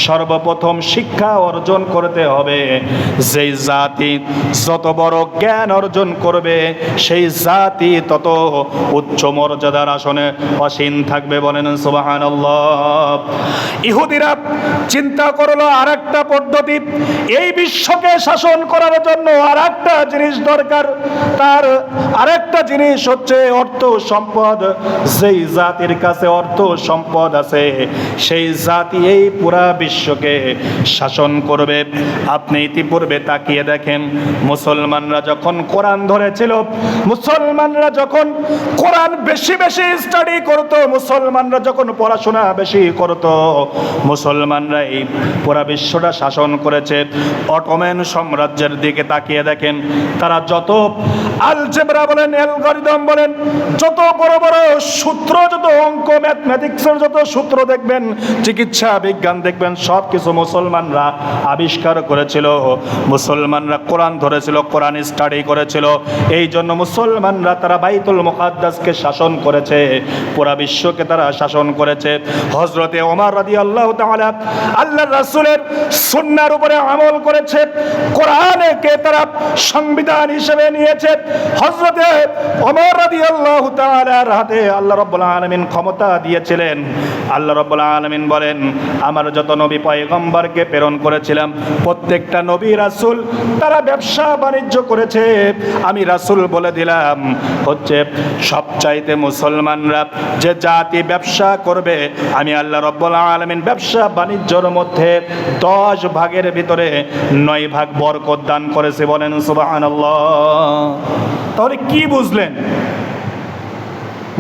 সর্বপ্রথম শিক্ষা অর্জন করতে হবে। যেই জাতি যত বড় জ্ঞান অর্জন করবে সেই জাতি তত উচ্চ মর্যাদার আসনে আসীন থাকবে। বলেন সুবহানাল্লাহ। ইহুদিরা চিন্তা করলো আরেকটা পদ্ধতি, এই বিশ্বকে শাসন করার জন্য আরেকটা জিনিস দরকার, তার আরেকটা জিনিস হচ্ছে অর্থ সম্পদ। যেই জাতির কাছে অর্থ সম্পদ আছে সেই জাতি এই পুরা বিশ্বকে শাসন করবে। আপনি ইতিপূর্বে তাকিয়ে দেখেন, মুসলমানরা যখন কোরআন ধরেছিল, মুসলমানরা যখন কোরআন বেশি বেশি স্টাডি করত, মুসলমানরা যখন পড়াশোনা বেশি করত, মুসলমানরা এই পুরা বিশ্বটা শাসন করেছে। অটোম্যান সাম্রাজ্যের দিকে তাকিয়ে দেখেন, তারা যত আলজেব্রা বলেন, অ্যালগরিদম বলেন, যত বড় বড় সূত্র, যত অঙ্ক, ম্যাথমেটিক্সের যত সূত্র দেখবেন, চিকিৎসা বিজ্ঞান দেখবেন, সব কিছু মুসলমানরা আবিষ্কার করেছিল। মুসলমানরা কোরআন ধরেছিল, কোরআন স্টাডি করেছিল। এই জন্য মুসলমানরা তারা বাইতুল মুকাদ্দাসকে শাসন করেছে, পুরা বিশ্বকে তারা শাসন করেছে। হযরতে ওমর রাদিয়াল্লাহু তাআলা আল্লাহর রাসূলের সুন্নাহর উপরে আমল করেছে, কোরআনকে তারা সংবিধান হিসেবে নিয়েছে। হযরতে ওমর রাদিয়াল্লাহু তাআলার হাতে আল্লাহ রাব্বুল আলামিন ক্ষমতা দিয়েছিলেন। আল্লাহ রাব্বুল আলামিন বলেন, আমার যত নবী পয়গম্বরকে প্রেরণ করেছিলাম, প্রত্যেকটা নবী রাসূল তারা ব্যবসা বাণিজ্য করেছে। আমি রাসূল বলে দিলাম, হচ্ছে সবচাইতে মুসলমানরা যে জাতি ব্যবসা করবে, আমি আল্লাহ রাব্বুল আলামিন ব্যবসা বাণিজ্যের মধ্যে 10 ভাগের ভিতরে 9 ভাগ বরকত দান করেছে। বলেন সুবহানাল্লাহ। তাহলে কি বুঝলেন?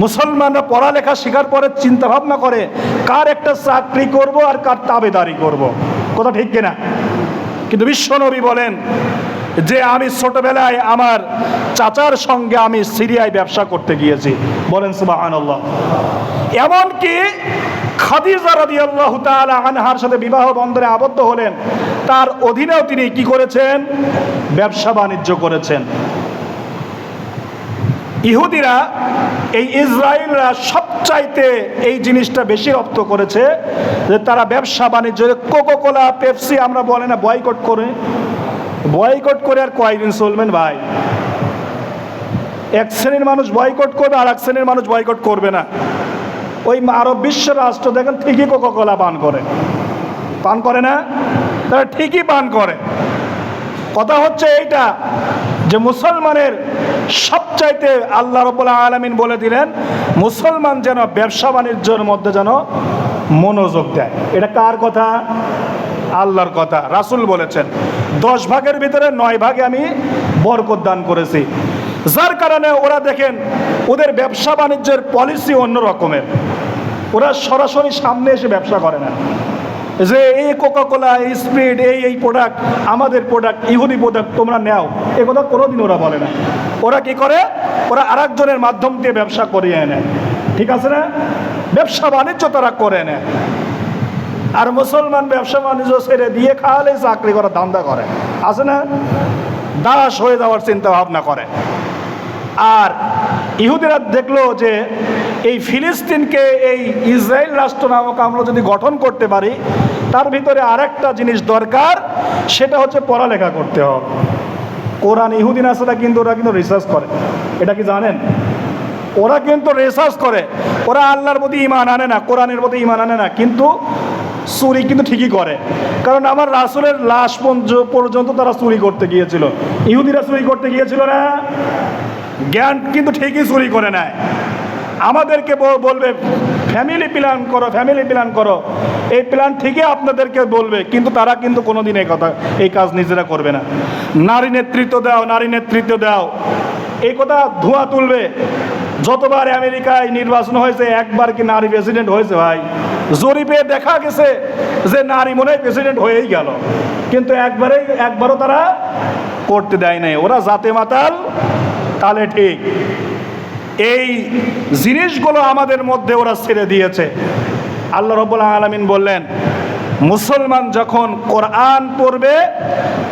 মুসলমানরা পড়ালেখা শেখার পরে চিন্তা ভাবনা করে কার একটা চাকরি করব আর কার তাবেদারি করব, কথা ঠিক কিনা? কিন্তু বিশ্বনবী বলেন যে আমি ছোটবেলায় আমার চাচার সঙ্গে আমি সিরিয়ায় ব্যবসা করতে গিয়েছি। বলেন সুবহানাল্লাহ। এমনকি খাদিজা রাদিয়াল্লাহু তাআলা আনহার সাথে বিবাহ বন্ধনে আবদ্ধ হলেন, তার অধীনেও তিনি কি করেছেন? ব্যবসা বাণিজ্য করেছেন। ইহুদিরা, এই ইসরায়েলরা সবচাইতে এই জিনিসটা বেশি রপ্ত করেছে যে তারা ব্যবসা বাণিজ্য, কোকাকোলা, পেপসি আমরা বলে না বয়কট করে, বয়কট করে আর কয়দিন চলবেন ভাই? এক শ্রেণীর মানুষ বয়কট করবে, আর এক শ্রেণীর মানুষ বয়কট করবে না। ওই আরব বিশ্ব রাষ্ট্র দেখেন ঠিকই কোকাকোলা পান করে, পান করে না? তারা ঠিকই পান করে। কথা হচ্ছে এইটা যে মুসলমানের সবচাইতে আল্লাহ রাব্বুল আলামিন বলে দিলেন মুসলমান যেন ব্যবসা বাণিজ্যের মধ্যে যেন মনোযোগ দেয়। এটা কার কথা? আল্লাহর কথা। রাসূল বলেছেন 10 ভাগের ভিতরে 9 ভাগে আমি বরকত দান করেছি। যার কারণে ওরা দেখেন ওদের ব্যবসা বাণিজ্যের পলিসি অন্য রকমের। ওরা সরাসরি সামনে এসে ব্যবসা করে না যে এই কোকাকোলা, এই স্প্রিট, এই প্রোডাক্ট আমাদের প্রোডাক্ট, ইহুদি প্রোডাক্ট তোমরা নেও, এ কথা কোনোদিন ওরা বলে না। ওরা কি করে? ওরা আরেকজনের মাধ্যম দিয়ে ব্যবসা করিয়ে নেয়, ঠিক আছে না? ব্যবসা বাণিজ্য তারা করে নেয়। আর মুসলমান ব্যবসা বাণিজ্য ছেড়ে দিয়ে খালে চাকরি করা ধান্দা করে, আছে না? দাস হয়ে যাওয়ার চিন্তা ভাবনা করে। আর ইহুদিরা দেখলো যে এই ফিলিস্তিনকে, এই ইসরায়েল রাষ্ট্র নামক আমরা যদি গঠন করতে পারি, তার ভিতরে আরেকটা জিনিস দরকার, সেটা হচ্ছে পড়ালেখা করতে হবে। কোরআন ইহুদি নাসারা কিন্তু ওরা কিন্তু রিসার্চ করে, এটা কি জানেন? ওরা কিন্তু রিসার্চ করে। ওরা আল্লাহর প্রতি ঈমান আনে না, কোরআনের প্রতি ঈমান আনে না, কিন্তু চুরি কিন্তু ঠিকই করে। কারণ আমার রাসূলের লাশ পর্যন্ত তারা চুরি করতে গিয়েছিল। ইহুদিরা চুরি করতে গিয়েছিল না? জ্ঞান কিন্তু ঠিকই চুরি করে নেয়। আমাদেরকে বলবে ফ্যামিলি প্ল্যান করো, ফ্যামিলি প্ল্যান করো, এই প্ল্যান ঠিকই আপনাদেরকে বলবে, কিন্তু তারা কিন্তু কোনোদিন এই কাজ নিজেরা করবে না। নারী নেতৃত্ব দাও, নারী নেতৃত্ব দাও, এই কথা ধোঁয়া তুলবে। যতবার আমেরিকায় নির্বাচন হয়েছে, একবার কি নারী প্রেসিডেন্ট হয়েছে ভাই? জরিপে দেখা গেছে যে নারী মনে হয় প্রেসিডেন্ট হয়েই গেল, কিন্তু একবারও তারা করতে দেয় নাই। ওরা জাতে মাতাল, তাহলে ঠিক এই জিনিসগুলো আমাদের মধ্যে ওরা ছেড়ে দিয়েছে। আল্লাহ রাব্বুল আলামিন বললেন মুসলমান যখন কোরআন পড়বে,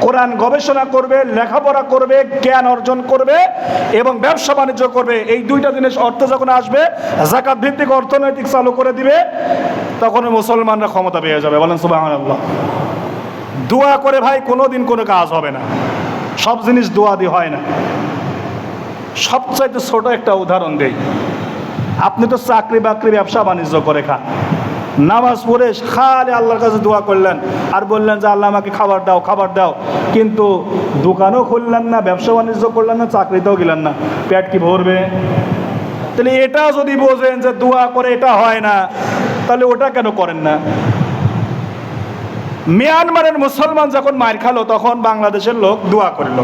কোরআন গবেষণা করবে, লেখাপড়া করবে, জ্ঞান অর্জন করবে এবং ব্যবসা বাণিজ্য করবে, এই দুইটা জিনিস অর্থ যখন আসবে, যাকাত ভিত্তিক অর্থনৈতিক চালু করে দিবে, তখন মুসলমানরা ক্ষমতা পেয়ে যাবে। বলেন সুবহানাল্লাহ। দোয়া করে ভাই কোনোদিন কোনো কাজ হবে না, সব জিনিস দোয়া দিয়ে হয় না। সবচাইতে ছোট একটা উদাহরণ দেই। আপনি তো চাকরি বাকরি ব্যবসা বাণিজ্য করে খান, নামাজ পড়ে খালি আল্লাহর কাছে দোয়া করলেন আর বললেন যে আল্লাহ আমাকে খাবার দাও, খাবার দাও, কিন্তু দোকানও খুললেন না, ব্যবসা বাণিজ্য করলেন না, চাকরিতেও গেলেন না, পেট কি ভরবে? তাহলে এটা যদি বোঝেন যে দোয়া করে এটা হয় না, তাহলে ওটা কেন করেন না? মিয়ানমারের মুসলমান যখন মার খালো, তখন বাংলাদেশের লোক দোয়া করল,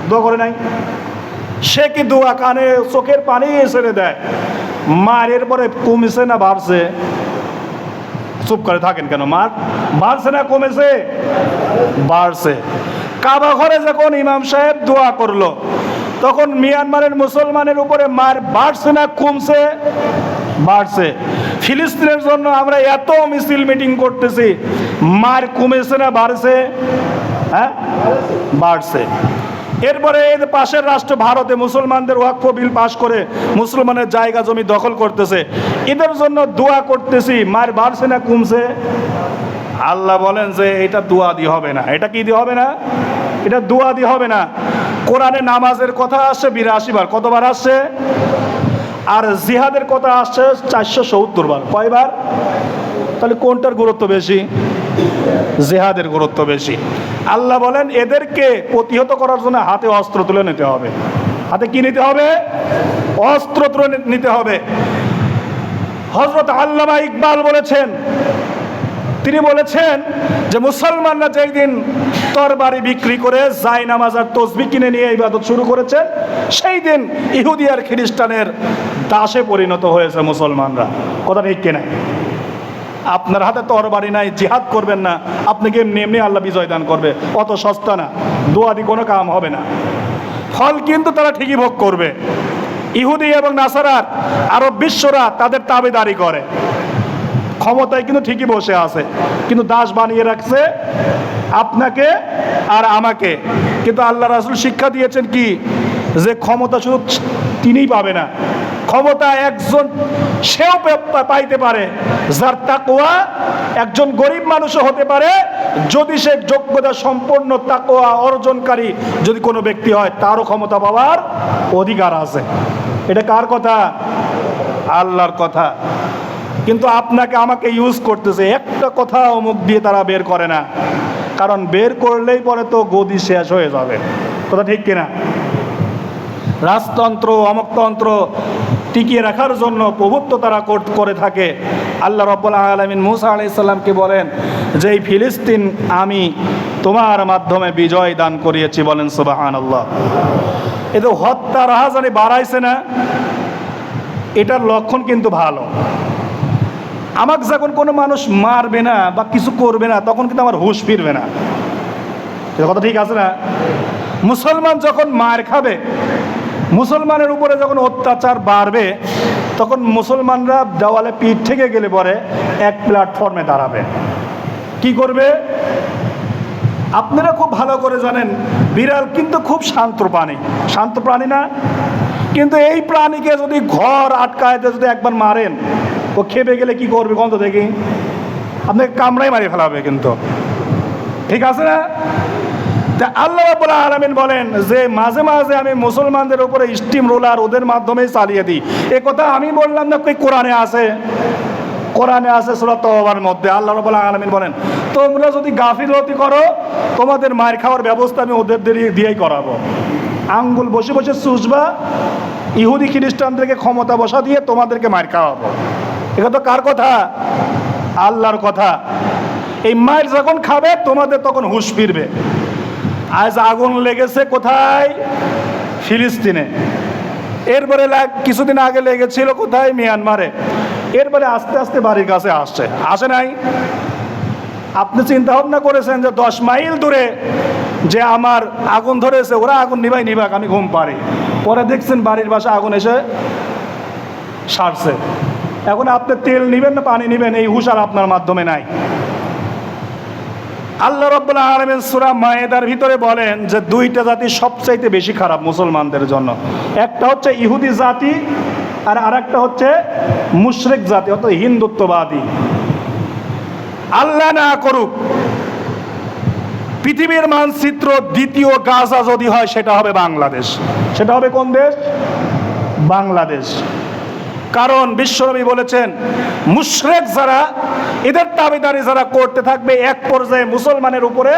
দোয়া করে নাই? সে কি দোয়া কানে চোখের পানি ছেড়ে দেয়? মারের পরে কমছে না বাড়ছে? চুপ করে থাকেন কেন? মার বাড়ছে না কমেছে? বাড়ছে। কাবা ঘরে যখন ইমাম সাহেব দোয়া করলো তখন মিয়ানমারের মুসলমানের উপরে মার বাড়ছে না কমছে? বাড়ছে। ফিলিস্তিনের জন্য আমরা এত মিছিল মিটিং করতেছি, মার কমেছে না বাড়ছে? হ্যাঁ, বাড়ছে। এরপরে এর পাশের রাষ্ট্র ভারতে মুসলমানদের ওয়াকফ বিল পাশ করে মুসলমানের জায়গা জমি দখল করতেছে, এদের জন্য দোয়া করতেছি, মার বাড়ছে না কমছে? আল্লাহ বলেন যে এটা দোয়া দিয়ে হবে না। এটা কি দিয়ে হবে না? এটা দোয়া দিয়ে হবে না। কোরআনে নামাজের কথা আসছে 82 বার। কতবার আসছে? আর জিহাদের কথা আসছে 470 বার। কয়বার? তাহলে কোনটার গুরুত্ব বেশি? জিহাদের গুরুত্ব বেশি। আল্লাহ বলেন এদেরকে প্রতিহত করার জন্য হাতে অস্ত্র তুলে নিতে হবে। হাতে কি নিতে হবে? অস্ত্র তুলে নিতে হবে। হযরত আল্লামা ইকবাল বলেছেন, তিনি বলেছেন যে মুসলমানরা যেই দিন তরবারি বিক্রি করে জায়নামাজ আর তসবিহ কিনে নিয়ে ইবাদত শুরু করেছেন, সেই দিন ইহুদি আর খ্রিস্টানের দাসে পরিণত হয়েছে মুসলমানরা। কথা ঠিক কিনা? আপনার হাতে তরবারি নাই, জিহাদ করবেন না, আপনাকে এমনি এমনি আল্লাহ বিজয় দান করবে, অত সস্তা না। দোয়া দিয়ে কোনো কাম হবে না। ফল কিন্তু তারা ঠিকই ভোগ করবে। ইহুদি এবং নাসারার আরব বিশ্বরা তাদের তাবেদারি করে, ক্ষমতায় কিন্তু ঠিকই বসে আছে, কিন্তু দাস বানিয়ে রাখছে আপনাকে আর আমাকে। কিন্তু আল্লাহ রাসূল শিক্ষা দিয়েছেন কি, যে ক্ষমতা শুধু তিনিই পাবে না, ক্ষমতা একজন সেও পাইতে পারে যার তাকওয়া, একজন গরিব মানুষও হতে পারে যদি সে যোগ্যতা সম্পন্ন তাকওয়া অর্জনকারী যদি কোনো ব্যক্তি হয়, তারও ক্ষমতা পাওয়ার অধিকার আছে। এটা কার কথা? আল্লাহর কথা। কিন্তু আপনাকে আমাকে ইউজ করতেছে, একটা কথা মুখ দিয়ে তারা বের করে না, কারণ বের করলেই পরে তো গদি শেষ হয়ে যাবে। কথা ঠিক কিনা? রাজতন্ত্র অমকতন্ত্র টিকিয়ে রাখার জন্য প্রভুত্ব তারা করে থাকে। আল্লাহ রাব্বুল আলামিন মূসা আলাইহিস সালামকে বলেন যে এই ফিলিস্তিন আমি তোমার মাধ্যমে বিজয় দান করিয়েছি। বলেন সুবহানাল্লাহ। এ তো হত্যা রাহাজানি বাড়াইছে না? এটার লক্ষণ কিন্তু ভালো। আমাকে যখন কোনো মানুষ মারবে না বা কিছু করবে না, তখন কিন্তু আমার হুঁশ ফিরবে না। এটা কথা ঠিক আছে না? মুসলমান যখন মার খাবে, মুসলমানের উপরে যখন অত্যাচার বাড়বে, তখন মুসলমানরা দেওয়ালে পিঠ থেকে গেলে পরে এক প্ল্যাটফর্মে দাঁড়াবে। কি করবে? আপনারা খুব ভালো করে জানেন, বিড়াল কিন্তু খুব শান্ত প্রাণী। শান্ত প্রাণী না? কিন্তু এই প্রাণীকে যদি ঘর আটকায় যদি একবার মারেন, ও খেপে গেলে কি করবে? গন্ধ দেখি আপনাকে কামড়াই মারি ফেলাবে কিন্তু। ঠিক আছে না? তা আল্লাহ রাব্বুল আলামিন বলেন যে মাঝে মাঝে আমি মুসলমানদের উপরে স্টিম রোলার ওদের মাধ্যমেই চালিয়ে দিই। এ কথা আমি বললাম না, কোরআনে আছে। কোরআনে আছে সূরা তাওবার মধ্যে আল্লাহ রাব্বুল আলামিন বলেন, তোমরা যদি গাফিলতি করো, তোমাদের মার খাওয়ার ব্যবস্থা আমি ওদের দিয়েই করাবো। আঙ্গুল বসে বসে চুষবা, ইহুদি খ্রিস্টানদেরকে ক্ষমতা বসা দিয়ে তোমাদেরকে মার খাওয়াবো। এটা তো কার কথা? আল্লাহর কথা। এই মার যখন খাবে তোমাদের তখন হুঁশ ফিরবে। আজ আগুন লেগেছে কোথায়? ফিলিস্তিনে। এরপরে কিছুদিন আগে লেগেছিল কোথায়? মিয়ানমারে। এরপরে আস্তে আস্তে বাড়ির কাছে আসে নাই? আপনি চিন্তা ভাবনা করেছেন যে 10 মাইল দূরে যে আমার আগুন ধরেছে, ওরা আগুন নিবাক, আমি ঘুম পারি। পরে দেখছেন বাড়ির পাশে আগুন এসে সারছে। এখন আপনি তেল নিবেন না পানি নিবেন, এই হুঁশ আর আপনার মাধ্যমে নাই। আল্লাহ রাব্বুল আলামিন সূরা মায়েদার ভিতরে বলেন যে দুইটা জাতি সবচাইতে বেশি খারাপ মুসলমানদের জন্য। একটা হচ্ছে ইহুদি জাতি, আর আরেকটা হচ্ছে মুশরিক জাতি, অর্থাৎ হিন্দুত্ববাদী। আল্লাহ না করুক পৃথিবীর মানচিত্র দ্বিতীয় গাজা যদি হয়, সেটা হবে বাংলাদেশ। সেটা হবে কোন দেশ? বাংলাদেশ। কারণ বিশ্বনবী বলেছেন মুশরিক যারা, এদের দাবিদারি যারা করতে থাকবে, এক পর্যায়ে মুসলমানের উপরে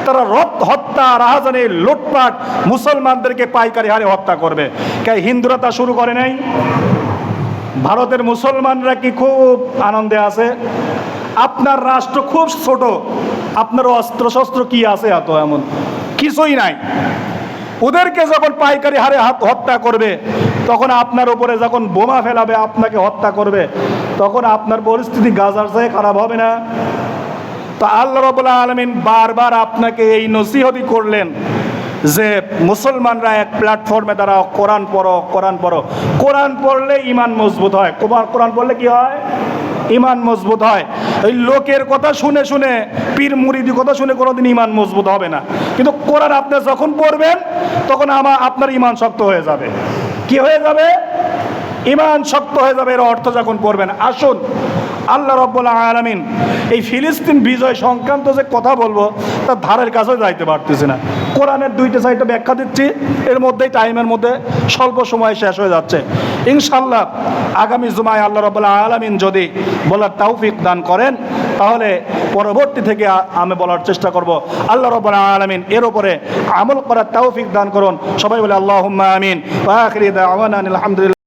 তারা হত্যা, রাহাজানি, লুটপাট, মুসলমানদেরকে পাইকারি হারে হত্যা করবে। কে হিন্দুরা তা শুরু করে নাই? ভারতের মুসলমানরা কি খুব আনন্দে আছে? আপনার রাষ্ট্র খুব ছোট, আপনার অস্ত্র শস্ত্র কি আছে? এমন কিছুই নাই। ওদেরকে যখন পাইকারি হারে হত্যা করবে, তখন আপনার উপরে যখন বোমা ফেলাবে, আপনাকে হত্যা করবে, তখন আপনার পরিস্থিতি গাজার চেয়ে খারাপ হবে না? তো আল্লাহ রাব্বুল আলামিন বারবার আপনাকে এই নসিহতই করলেন যে মুসলমানরা এক প্ল্যাটফর্মে দাঁড়াও, কোরআন পড়ো, কোরআন পড়ো। কোরআন পড়লে ইমান মজবুত হয়। কোরআন পড়লে কি হয়? ইমান মজবুত হয়। এই লোকের কথা শুনে শুনে, পীর মুরিদি কথা শুনে কোনোদিন ইমান মজবুত হবে না। কিন্তু কোরআন আপনি যখন পড়বেন তখন আপনার ইমান শক্ত হয়ে যাবে। কি হয়ে যাবে? ইমান শক্ত হয়ে যাবে। এর অর্থ যখন পড়বেন। আসুন, আল্লাহ রাব্বুল আলামিন এই ফিলিস্তিন বিজয় সংক্রান্ত যে কথা বলবো তার ধারের কাছেও যাইতে পারতেছি না। কোরআনের 2টা সাইডে ব্যাখ্যা দিচ্ছি, এর মধ্যেই টাইমের মধ্যে স্বল্প সময় শেষ হয়ে যাচ্ছে। ইনশাআল্লাহ আগামী জুমায় আল্লাহ রাব্বুল আলামিন যদি বলার তৌফিক দান করেন, তাহলে পরবর্তী থেকে আমি বলার চেষ্টা করব। আল্লাহ রাব্বুল আলামিন এর উপরে আমল করার তৌফিক দান করুন। সবাই বলে আল্লাহুম্মা আমিন। ওয়া আখিরি দাওয়ানা আলহামদুলিল্লাহ।